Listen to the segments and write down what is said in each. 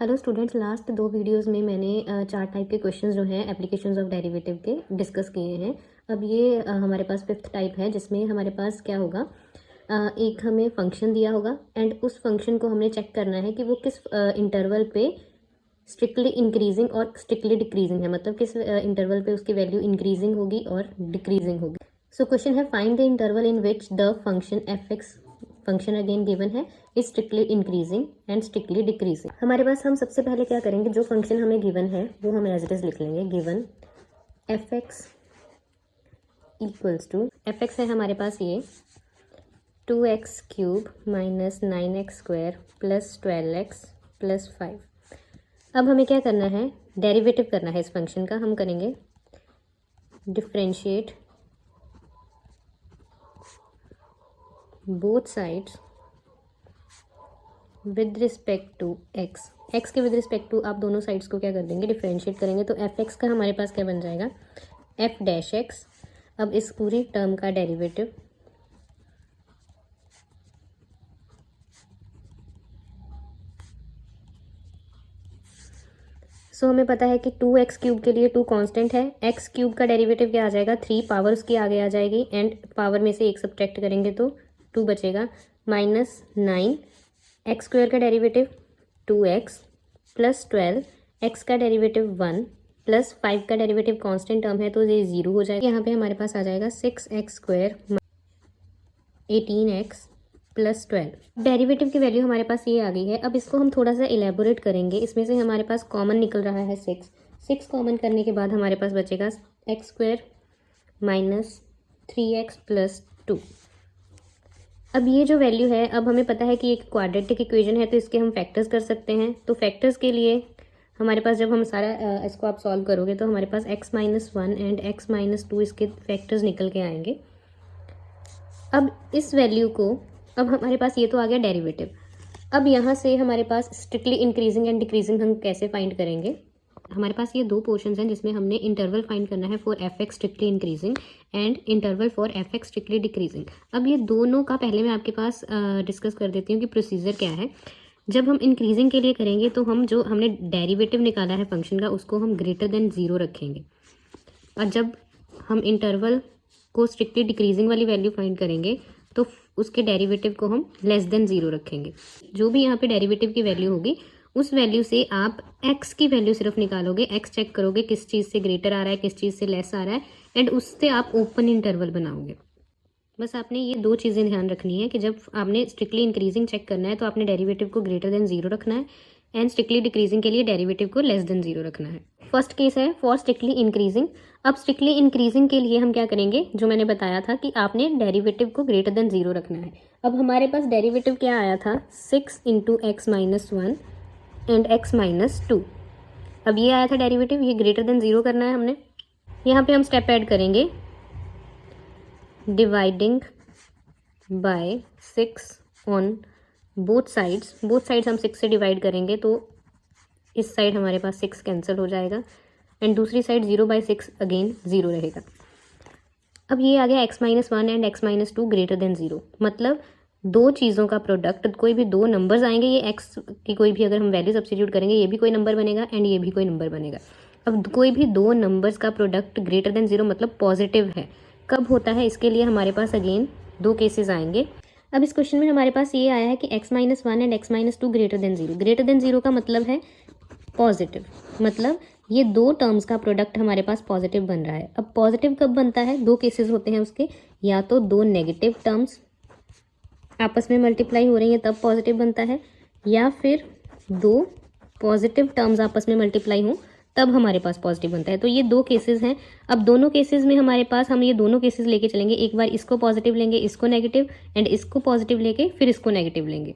Hello students, last 2 videos में मैंने 4 type के क्वेश्चंस जो हैं एप्लीकेशंस ऑफ डेरिवेटिव के डिस्कस किए हैं। अब ये हमारे पास 5th टाइप है जिसमें हमारे पास क्या होगा, एक हमें फंक्शन दिया होगा एंड उस फंक्शन को हमने चेक करना है कि वो किस इंटरवल पे स्ट्रिक्टली इंक्रीजिंग और स्ट्रिक्टली डिक्रीजिंग है, मतलब किस इंटरवल पे उसकी वैल्यू इंक्रीजिंग होगी और डिक्रीजिंग होगी। सो क्वेश्चन है, find the interval in which the function f x function again given है is strictly increasing and strictly decreasing. हमारे पास हम सबसे पहले क्या करेंगे, जो फंक्शन हमें गिवन है वो हम एज इट इज लिख लेंगे। Given F X equals to, F X है हमारे पास ये 2x³ minus 9x² plus 12x plus 5। अब हमें क्या करना है, डेरिवेटिव करना है इस फंक्शन का। हम करेंगे differentiate both sides with respect to x. X के विद रिस्पेक्ट टू आप दोनों साइड्स को क्या कर देंगे, डिफरेंशिएट करेंगे। तो एफ एक्स का हमारे पास क्या बन जाएगा, एफ डैश एक्स। अब इस पूरी टर्म का डेरिवेटिव हमें पता है कि 2x³ के लिए 2 कांस्टेंट है। x³ का डेरिवेटिव क्या आ जाएगा, 3 पावर उसकी आगे आ जाएगी एंड पावर में से 1 सब्ट्रैक्ट करेंगे तो 2 बचेगा, माइनस 9। x² का डेरिवेटिव 2x प्लस 12, x का डेरिवेटिव 1 प्लस 5 का डेरिवेटिव कांस्टेंट टर्म है तो ये 0 हो जाएगा। यहाँ पे हमारे पास आ जाएगा 6x² 18x प्लस 12। डेरिवेटिव की वैल्यू हमारे पास ये आ गई है। अब इसको हम थोड़ा सा इलेबोरेट करेंगे। इसमें से हमारे पास कॉमन निकल रहा है 6 कॉमन करने के बाद हमारे पास बचेगा x² माइनस 3x प्लस 2। अब ये जो वैल्यू है, अब हमें पता है कि एक क्वाड्रेटिक इक्वेशन है तो इसके हम फैक्टर्स कर सकते हैं। तो फैक्टर्स के लिए हमारे पास जब हम सारा इसको आप सॉल्व करोगे तो हमारे पास x-1 एंड x-2 इसके फैक्टर्स निकल के आएंगे। अब इस वैल्यू को, अब हमारे पास ये तो आ गया डेरिवेटिव। अब यहाँ से हमारे पास स्ट्रिक्टली इंक्रीजिंग एंड डिक्रीजिंग हम कैसे फाइंड करेंगे। हमारे पास ये 2 पोर्शंस हैं जिसमें हमने इंटरवल फाइंड करना है for F x strictly increasing and interval for F x strictly decreasing. अब ये दोनों का पहले मैं आपके पास डिस्कस कर देती हूँ कि प्रोसीजर क्या है। जब हम इंक्रीजिंग के लिए करेंगे तो हम जो हमने डेरिवेटिव निकाला है फंक्शन का उसको हम ग्रेटर देन 0 रखेंगे, और जब हम इंटरवल को स्ट्रिक्टली डिक्रीजिंग वाली वैल्यू फाइंड करेंगे तो उसके डेरिवेटिव को हम लेस देन 0 रखेंगे। जो भी यहाँ पे डेरिवेटिव की वैल्यू होगी उस वैल्यू से आप x की वैल्यू सिर्फ निकालोगे, x चेक करोगे किस चीज़ से ग्रेटर आ रहा है किस चीज़ से लेस आ रहा है एंड उससे आप ओपन इंटरवल बनाओगे। बस आपने ये 2 चीज़ें ध्यान रखनी है कि जब आपने स्ट्रिक्टली इंक्रीजिंग चेक करना है तो आपने डेरिवेटिव को ग्रेटर देन 0 रखना है एंड स्ट्रिक्टली डिक्रीजिंग के लिए डेरिवेटिव को लेस देन 0 रखना है। फर्स्ट केस है फॉर स्ट्रिक्टली इंक्रीजिंग। अब स्ट्रिक्टली इंक्रीजिंग के लिए हम क्या करेंगे, जो मैंने बताया था कि आपने डेरिवेटिव को ग्रेटर देन 0 रखना है। अब हमारे पास डेरिवेटिव क्या आया था, 6 इंटू x-1 एंड x-2। अब ये आया था डेरिवेटिव, ये ग्रेटर देन 0 करना है हमने। यहाँ पे हम स्टेप ऐड करेंगे, dividing by 6 on both sides हम 6 से डिवाइड करेंगे तो इस साइड हमारे पास 6 कैंसिल हो जाएगा एंड दूसरी साइड 0/6 अगेन 0 रहेगा। अब ये आ गया x-1 and x-2 greater than 0, मतलब 2 चीज़ों का प्रोडक्ट, कोई भी 2 नंबर्स आएंगे, ये x की कोई भी अगर हम वैल्यू सब्स्टिट्यूट करेंगे ये भी कोई नंबर बनेगा एंड ये भी कोई नंबर बनेगा। अब कोई भी 2 नंबर्स का प्रोडक्ट ग्रेटर देन 0 मतलब पॉजिटिव है। कब होता है, इसके लिए हमारे पास अगेन 2 केसेस आएंगे। अब इस क्वेश्चन में हमारे पास ये आया है कि x-1 and x-2 greater than 0। Greater than 0 का मतलब है पॉजिटिव, मतलब ये 2 टर्म्स का प्रोडक्ट हमारे पास पॉजिटिव बन रहा है। अब पॉजिटिव कब बनता है, 2 केसेस होते हैं उसके, या तो 2 नेगेटिव टर्म्स आपस में मल्टीप्लाई हो रही हैं तब पॉजिटिव बनता है, या फिर 2 पॉजिटिव टर्म्स आपस में मल्टीप्लाई हों तब हमारे पास पॉजिटिव बनता है। तो ये 2 केसेस हैं। अब दोनों केसेस में हमारे पास, हम ये दोनों केसेस लेके चलेंगे, एक बार इसको पॉजिटिव लेंगे इसको नेगेटिव एंड इसको पॉजिटिव लेके फिर इसको नेगेटिव लेंगे।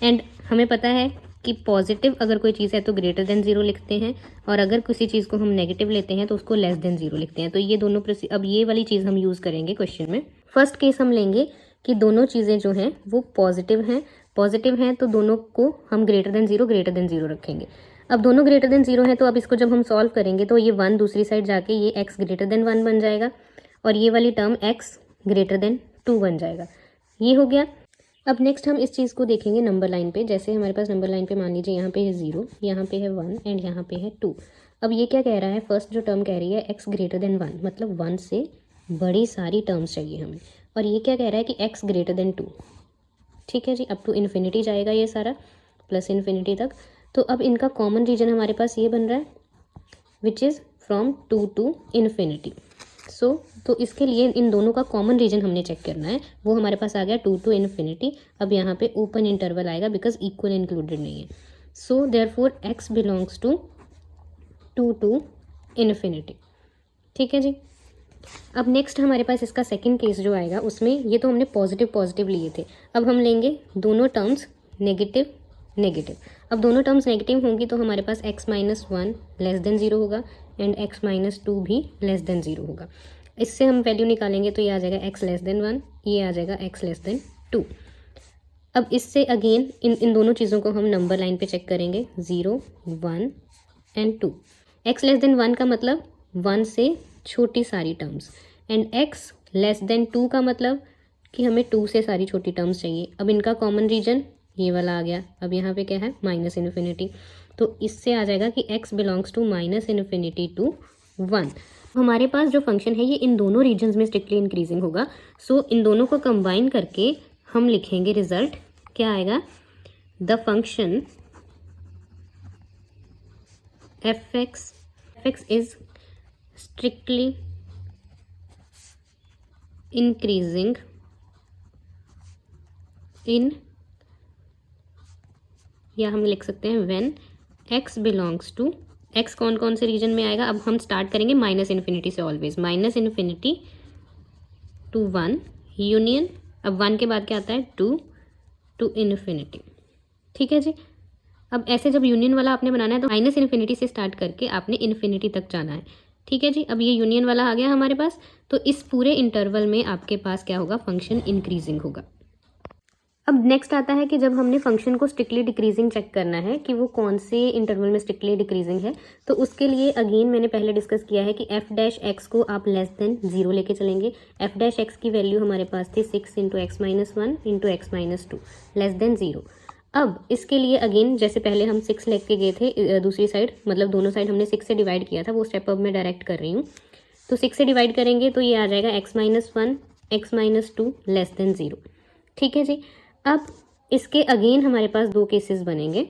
एंड हमें पता है कि पॉजिटिव अगर कोई चीज़ है तो ग्रेटर देन 0 लिखते हैं और अगर किसी चीज़ को हम नेगेटिव लेते हैं तो उसको लेस देन 0 लिखते हैं। तो ये दोनों अब ये वाली चीज़ हम यूज़ करेंगे क्वेश्चन में। फर्स्ट केस हम लेंगे कि दोनों चीज़ें जो हैं वो पॉजिटिव हैं तो दोनों को हम ग्रेटर देन 0 रखेंगे। अब दोनों ग्रेटर देन 0 हैं तो अब इसको जब हम सॉल्व करेंगे तो ये 1 दूसरी साइड जाके ये x ग्रेटर देन 1 बन जाएगा और ये वाली टर्म x ग्रेटर देन 2 बन जाएगा। ये हो गया। अब नेक्स्ट हम इस चीज़ को देखेंगे नंबर लाइन पे। जैसे हमारे पास नंबर लाइन पे मान लीजिए यहाँ पे है 0, यहाँ पे है 1 एंड यहाँ पे है 2। अब ये क्या कह रहा है, फर्स्ट जो टर्म कह रही है x ग्रेटर देन 1, मतलब 1 से बड़ी सारी टर्म्स चाहिए हमें। और ये क्या कह रहा है कि x ग्रेटर देन 2। ठीक है जी, अप टू इन्फिनिटी जाएगा ये सारा, प्लस इन्फिनिटी तक। तो अब इनका कॉमन रीजन हमारे पास ये बन रहा है which is from 2 to infinity. तो इसके लिए इन दोनों का कॉमन रीजन हमने चेक करना है, वो हमारे पास आ गया 2 टू इन्फिनिटी। अब यहाँ पे ओपन इंटरवल आएगा बिकॉज इक्वल इंक्लूडेड नहीं है। So therefore x belongs to 2 to infinity. ठीक है जी। अब नेक्स्ट हमारे पास इसका सेकंड केस जो आएगा, उसमें ये तो हमने पॉजिटिव पॉजिटिव लिए थे, अब हम लेंगे दोनों टर्म्स नेगेटिव नेगेटिव। अब दोनों टर्म्स नेगेटिव होंगी तो हमारे पास x माइनस 1 लेस देन 0 होगा एंड x माइनस 2 भी लेस देन 0 होगा। इससे हम वैल्यू निकालेंगे तो ये आ जाएगा x लेस देन 1, ये आ जाएगा x लेस देन 2। अब इससे अगेन इन दोनों चीज़ों को हम नंबर लाइन पे चेक करेंगे, 0 1 एंड 2। x लेस देन 1 का मतलब 1 से छोटी सारी terms, and x less than 2 का मतलब कि हमें 2 से सारी छोटी टर्म्स चाहिए। अब इनका कॉमन रीजन ये वाला आ गया। अब यहाँ पे क्या है, माइनस इन्फिनिटी, तो इससे आ जाएगा कि x belongs to minus infinity to 1। हमारे पास जो फंक्शन है ये इन दोनों रीजन्स में स्ट्रिक्टली इंक्रीजिंग होगा। सो इन दोनों को कंबाइन करके हम लिखेंगे रिजल्ट क्या आएगा, the function f(x) is strictly increasing in, या हम लिख सकते हैं when x belongs to, x कौन कौन से रीजन में आएगा। अब हम स्टार्ट करेंगे माइनस इन्फिनिटी से, always minus infinity to 1 union, अब 1 के बाद क्या आता है 2 टू इन्फिनिटी। ठीक है जी। अब ऐसे जब यूनियन वाला आपने बनाना है तो माइनस इन्फिनिटी से स्टार्ट करके आपने इन्फिनिटी तक जाना है। ठीक है जी। अब ये यूनियन वाला आ गया हमारे पास, तो इस पूरे इंटरवल में आपके पास क्या होगा, फंक्शन इंक्रीजिंग होगा। अब नेक्स्ट आता है कि जब हमने फंक्शन को स्ट्रिक्टली डिक्रीजिंग चेक करना है कि वो कौन से इंटरवल में स्ट्रिक्टली डिक्रीजिंग है, तो उसके लिए अगेन मैंने पहले डिस्कस किया है कि f' को आप लेस देन 0 लेके चलेंगे। f' की वैल्यू हमारे पास थी 6 into x minus 1 into x minus 2 less than 0। अब इसके लिए अगेन जैसे पहले हम 6 लेके के गए थे दूसरी साइड, मतलब दोनों साइड हमने 6 से डिवाइड किया था, वो स्टेप अब मैं डायरेक्ट कर रही हूँ। तो 6 से डिवाइड करेंगे तो ये आ जाएगा x minus 1 x minus 2 less than 0। ठीक है जी। अब इसके अगेन हमारे पास दो केसेस बनेंगे।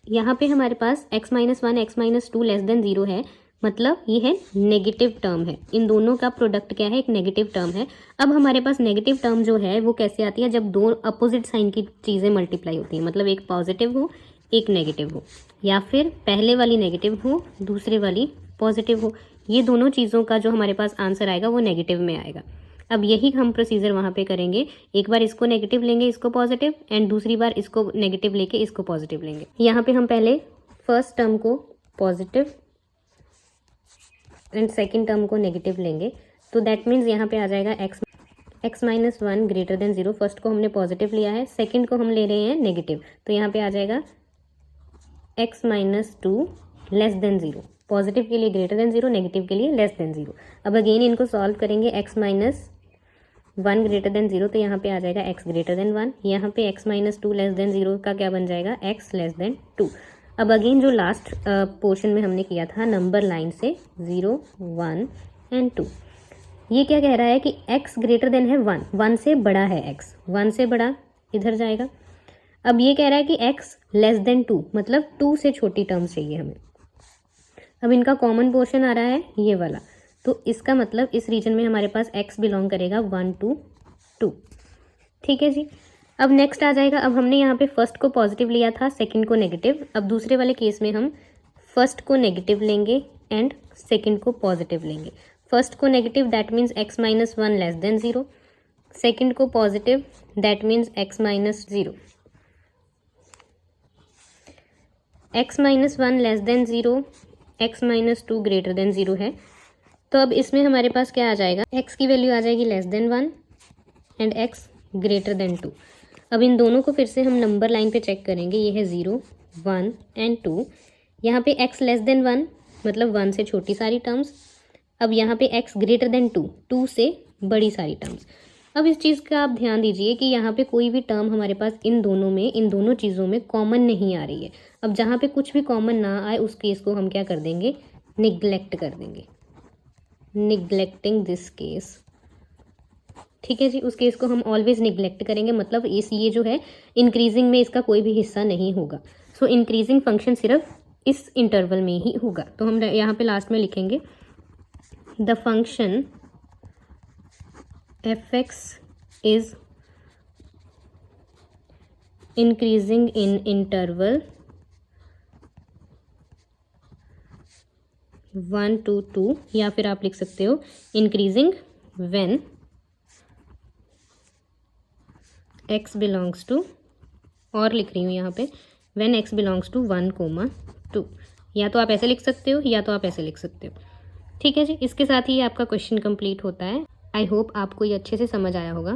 यहाँ पे हमारे पास x minus 1 x minus 2 less than 0 है, मतलब ये है नेगेटिव टर्म है, इन दोनों का प्रोडक्ट क्या है, एक नेगेटिव टर्म है। अब हमारे पास नेगेटिव टर्म जो है वो कैसे आती है, जब दो अपोजिट साइन की चीज़ें मल्टीप्लाई होती हैं, मतलब एक पॉजिटिव हो एक नेगेटिव हो, या फिर पहले वाली नेगेटिव हो दूसरे वाली पॉजिटिव हो, ये दोनों चीज़ों का जो हमारे पास आंसर आएगा वो नेगेटिव में आएगा। अब यही हम प्रोसीजर वहाँ पे करेंगे, एक बार इसको नेगेटिव लेंगे इसको पॉजिटिव, एंड दूसरी बार इसको नेगेटिव लेके इसको पॉजिटिव लेंगे। यहाँ पे हम पहले फर्स्ट टर्म को पॉजिटिव एंड सेकंड टर्म को नेगेटिव लेंगे, तो दैट मीन्स यहाँ पे आ जाएगा x minus 1 greater than 0। First को हमने पॉजिटिव लिया है, सेकंड को हम ले रहे हैं नेगेटिव, तो यहाँ पे आ जाएगा x minus 2 less than 0। Positive के लिए ग्रेटर देन 0, नेगेटिव के लिए लेस देन 0। अब अगेन इनको सॉल्व करेंगे, x माइनस 1 ग्रेटर देन 0, तो यहाँ पे आ जाएगा x ग्रेटर देन 1, यहाँ पे x माइनस 2 लेस देन 0 का क्या बन जाएगा, x लेस देन 2। अब अगेन जो लास्ट पोर्शन में हमने किया था नंबर लाइन से 0 1 एंड 2, ये क्या कह रहा है कि x ग्रेटर देन है 1, 1 से बड़ा है x, 1 से बड़ा इधर जाएगा। अब ये कह रहा है कि x लेस देन 2, मतलब 2 से छोटी टर्म्स चाहिए हमें। अब इनका कॉमन पोर्शन आ रहा है ये वाला, तो इसका मतलब इस रीजन में हमारे पास x बिलोंग करेगा 1 to 2। ठीक है जी। अब नेक्स्ट आ जाएगा, अब हमने यहाँ पे फर्स्ट को पॉजिटिव लिया था, सेकंड को नेगेटिव। अब दूसरे वाले केस में हम फर्स्ट को नेगेटिव लेंगे एंड सेकंड को पॉजिटिव लेंगे। फर्स्ट को negative that means x minus 1 less than 0, second को positive that means x minus 0। x minus 1 less than 0, x minus 2 greater than 0 है, तो अब इसमें हमारे पास क्या आ जाएगा, x की वैल्यू आ जाएगी less than 1 and x greater than 2। अब इन दोनों को फिर से हम नंबर लाइन पे चेक करेंगे, ये है 0 1 एंड 2। यहाँ पे x लेस देन 1 मतलब 1 से छोटी सारी टर्म्स, अब यहाँ पे x ग्रेटर देन 2, 2 से बड़ी सारी टर्म्स। अब इस चीज़ का आप ध्यान दीजिए कि यहाँ पे कोई भी टर्म हमारे पास इन दोनों चीज़ों में कॉमन नहीं आ रही है। अब जहाँ पे कुछ भी कॉमन ना आए उस केस को हम क्या कर देंगे, निग्लेक्ट कर देंगे, निग्लेक्टिंग दिस केस। ठीक है जी, उस केस को हम ऑलवेज निग्लेक्ट करेंगे, मतलब ये जो है इंक्रीजिंग में इसका कोई भी हिस्सा नहीं होगा। सो इंक्रीजिंग फंक्शन सिर्फ इस इंटरवल में ही होगा। तो हम यहाँ पे लास्ट में लिखेंगे the function f(x) is increasing in interval 1 to 2, या फिर आप लिख सकते हो increasing when x belongs to, और लिख रही हूँ यहाँ पे when x belongs to 1, 2। या तो आप ऐसे लिख सकते हो या तो आप ऐसे लिख सकते हो। ठीक है जी, इसके साथ ही आपका क्वेश्चन कंप्लीट होता है। आई होप आपको ये अच्छे से समझ आया होगा।